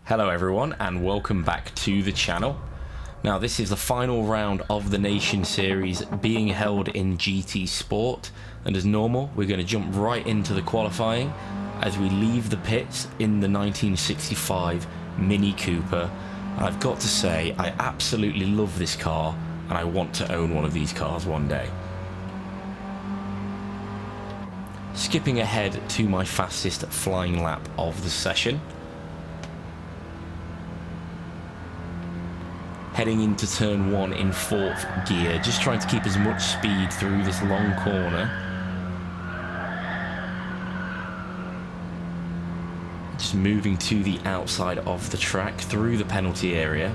Hello everyone and welcome back to the channel. Now this is the final round of the Nation Series being held in GT Sport, and as normal we're going to jump right into the qualifying as we leave the pits in the 1965 Mini Cooper. And I've got to say, I absolutely love this car and I want to own one of these cars one day. Skipping ahead to my fastest flying lap of the session. Heading into turn 1 in 4th gear, just trying to keep as much speed through this long corner. Just moving to the outside of the track through the penalty area.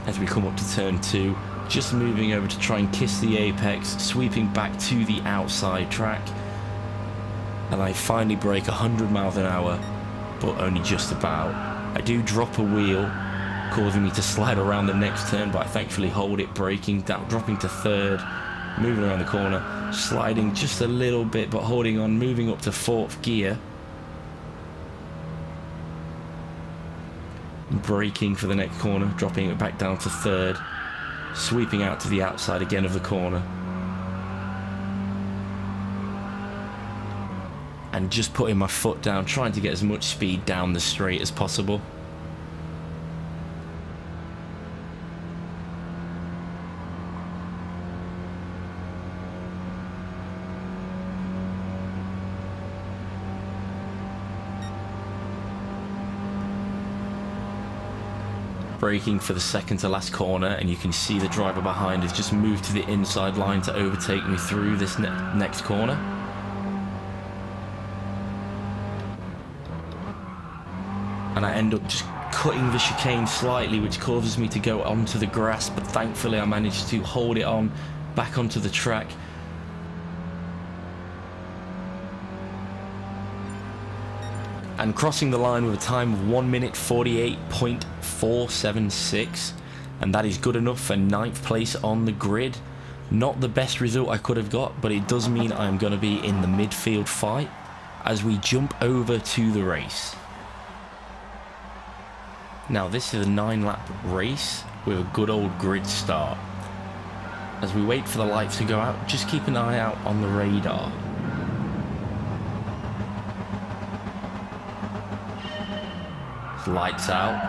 As we come up to turn 2, just moving over to try and kiss the apex, sweeping back to the outside track. And I finally break 100 miles an hour, but only just about. I do drop a wheel, causing me to slide around the next turn, but I thankfully hold it, braking down, dropping to 3rd, moving around the corner, sliding just a little bit, but holding on, moving up to 4th gear. Braking for the next corner, dropping it back down to 3rd, sweeping out to the outside again of the corner. And just putting my foot down, trying to get as much speed down the straight as possible. Braking for the second to last corner, and you can see the driver behind has just moved to the inside line to overtake me through this next corner. And I end up just cutting the chicane slightly, which causes me to go onto the grass, but thankfully I managed to hold it on back onto the track. And crossing the line with a time of 1 minute 48.476, and that is good enough for 9th place on the grid. Not the best result I could have got, but it does mean I'm going to be in the midfield fight as we jump over to the race. Now this is a 9-lap race with a good old grid start. As we wait for the lights to go out, just keep an eye out on the radar. Lights out.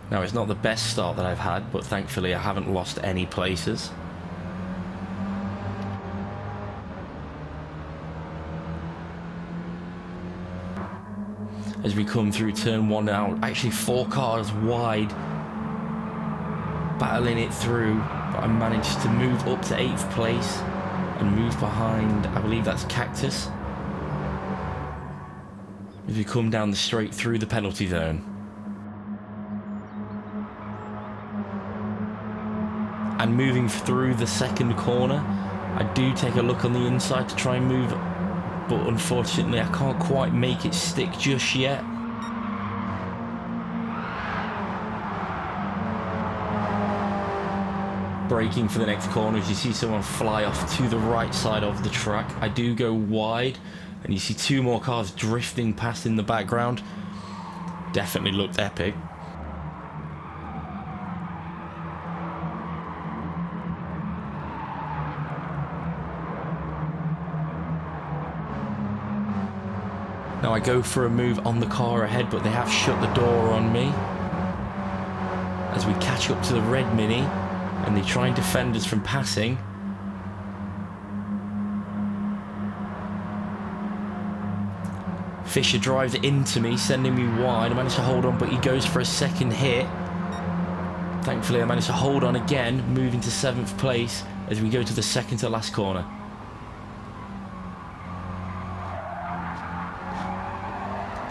Now it's not the best start that I've had, but thankfully I haven't lost any places. As we come through turn 1 now, actually 4 cars wide, battling it through, but I managed to move up to 8th place and move behind, I believe that's Cactus. As we come down the straight through the penalty zone. And moving through the second corner, I do take a look on the inside to try and move, but unfortunately I can't quite make it stick just yet. Braking for the next corner as you see someone fly off to the right side of the track. I do go wide, and you see 2 more cars drifting past in the background. Definitely looked epic. Now I go for a move on the car ahead, but they have shut the door on me. As we catch up to the red Mini, and they try and defend us from passing. Fisher drives into me, sending me wide. I managed to hold on, but he goes for a second hit. Thankfully I managed to hold on again, moving to 7th place as we go to the second to last corner.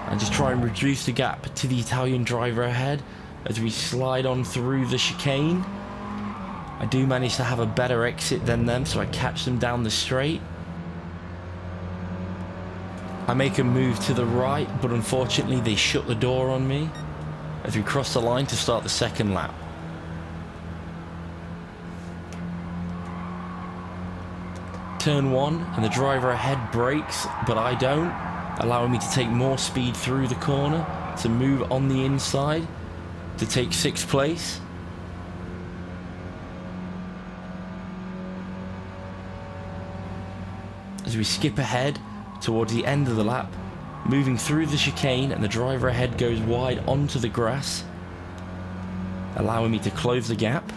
And just try and reduce the gap to the Italian driver ahead as we slide on through the chicane. I do manage to have a better exit than them, so I catch them down the straight. I make a move to the right, but unfortunately they shut the door on me as we cross the line to start the second lap. Turn 1 and the driver ahead brakes, but I don't, allowing me to take more speed through the corner to move on the inside to take 6th place. As we skip ahead towards the end of the lap, moving through the chicane, and the driver ahead goes wide onto the grass, allowing me to close the gap.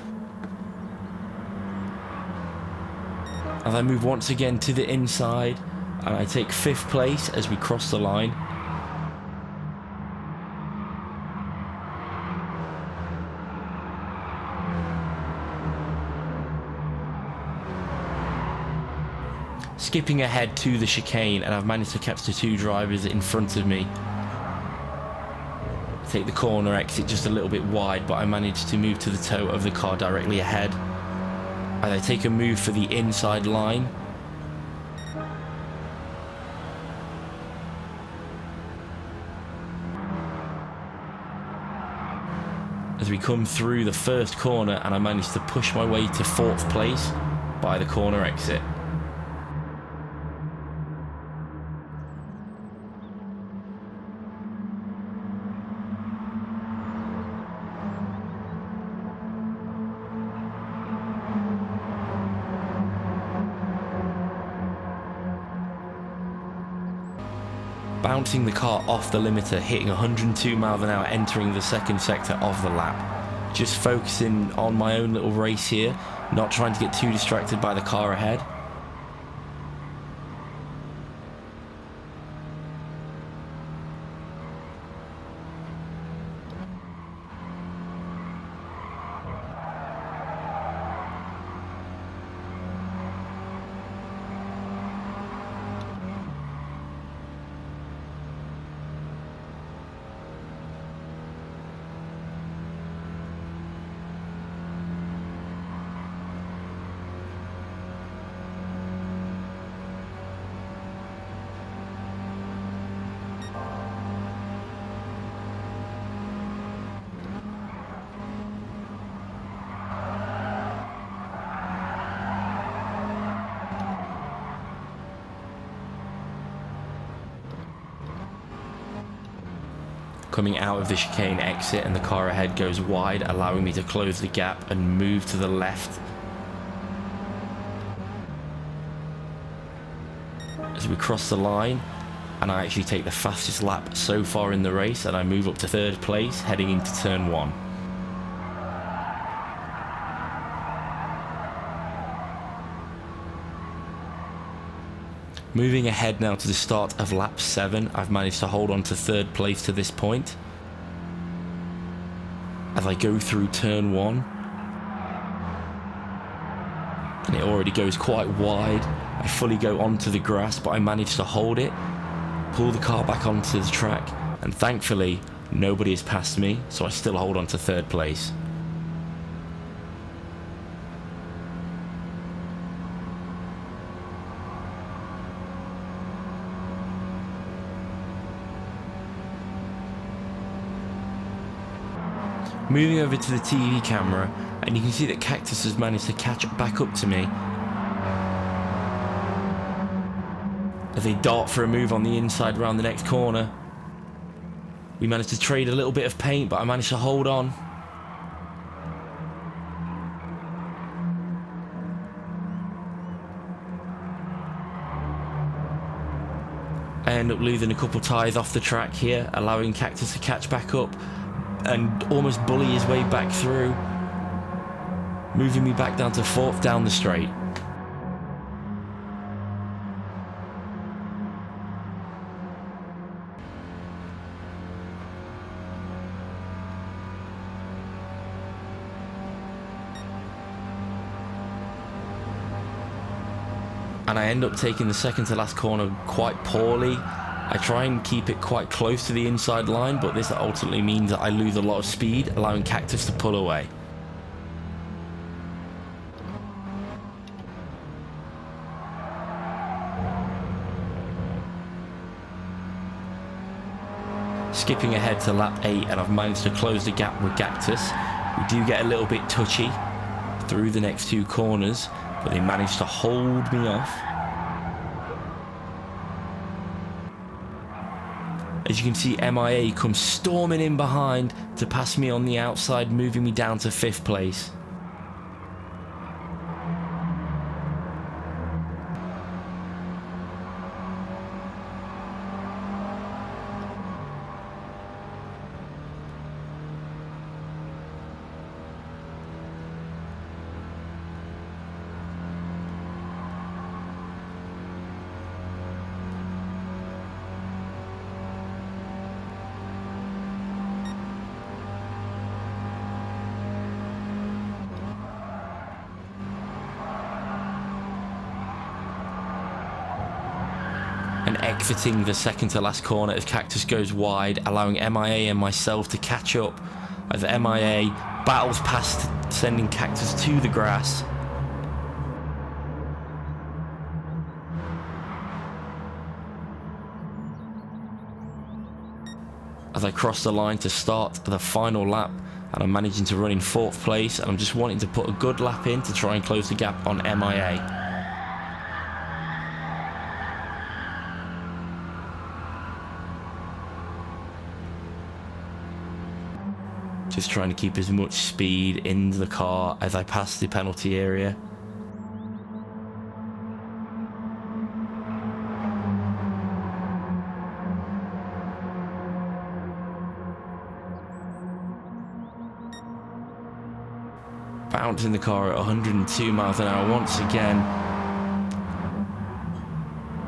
As I move once again to the inside, and I take 5th place as we cross the line. Skipping ahead to the chicane, and I've managed to catch the 2 drivers in front of me. Take the corner exit just a little bit wide, but I managed to move to the toe of the car directly ahead. As I take a move for the inside line. As we come through the first corner, and I managed to push my way to 4th place by the corner exit. Bouncing the car off the limiter, hitting 102 miles an hour, entering the 2nd sector of the lap. Just focusing on my own little race here, not trying to get too distracted by the car ahead. Coming out of the chicane exit, and the car ahead goes wide, allowing me to close the gap and move to the left. As we cross the line, and I actually take the fastest lap so far in the race, and I move up to 3rd place heading into turn 1. Moving ahead now to the start of lap 7, I've managed to hold on to 3rd place to this point. As I go through turn 1, and it already goes quite wide, I fully go onto the grass, but I manage to hold it, pull the car back onto the track, and thankfully nobody has passed me, so I still hold on to 3rd place. Moving over to the TV camera, and you can see that Cactus has managed to catch back up to me as they dart for a move on the inside round the next corner. We managed to trade a little bit of paint, but I managed to hold on. I end up losing a couple tyres off the track here, allowing Cactus to catch back up and almost bully his way back through, moving me back down to 4th down the straight. And I end up taking the 2nd to last corner quite poorly. I try and keep it quite close to the inside line, but this ultimately means that I lose a lot of speed, allowing Cactus to pull away. Skipping ahead to lap 8, and I've managed to close the gap with Cactus. We do get a little bit touchy through the next 2 corners, but they managed to hold me off. As you can see, MIA comes storming in behind to pass me on the outside, moving me down to 5th place. And exiting the second to last corner as Cactus goes wide, allowing MIA and myself to catch up as MIA battles past, sending Cactus to the grass. As I cross the line to start the final lap, and I'm managing to run in 4th place, and I'm just wanting to put a good lap in to try and close the gap on MIA. Just trying to keep as much speed in the car as I pass the penalty area. Bouncing the car at 102 miles an hour once again.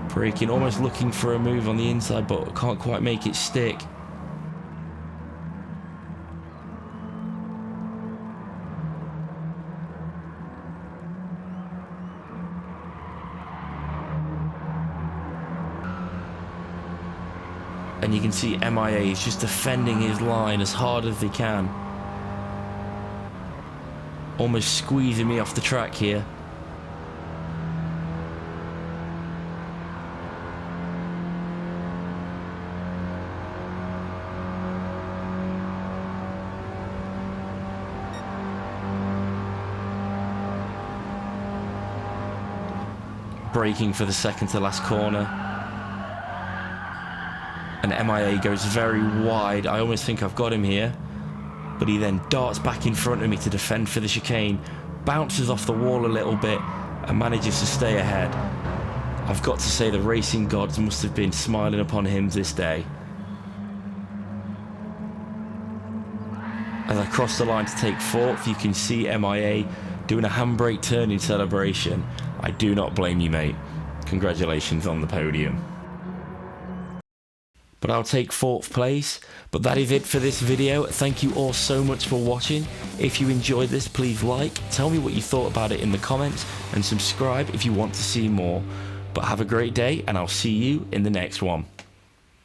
Braking, almost looking for a move on the inside, but can't quite make it stick. And you can see MIA is just defending his line as hard as they can. Almost squeezing me off the track here. Braking for the second to last corner. And MIA goes very wide. I almost think I've got him here, but he then darts back in front of me to defend for the chicane, bounces off the wall a little bit and manages to stay ahead. I've got to say the racing gods must have been smiling upon him this day. As I cross the line to take 4th, you can see MIA doing a handbrake turn in celebration. I do not blame you, mate. Congratulations on the podium. But I'll take 4th place. But that is it for this video. Thank you all so much for watching. If you enjoyed this, please like, tell me what you thought about it in the comments, and subscribe if you want to see more. But have a great day, and I'll see you in the next one.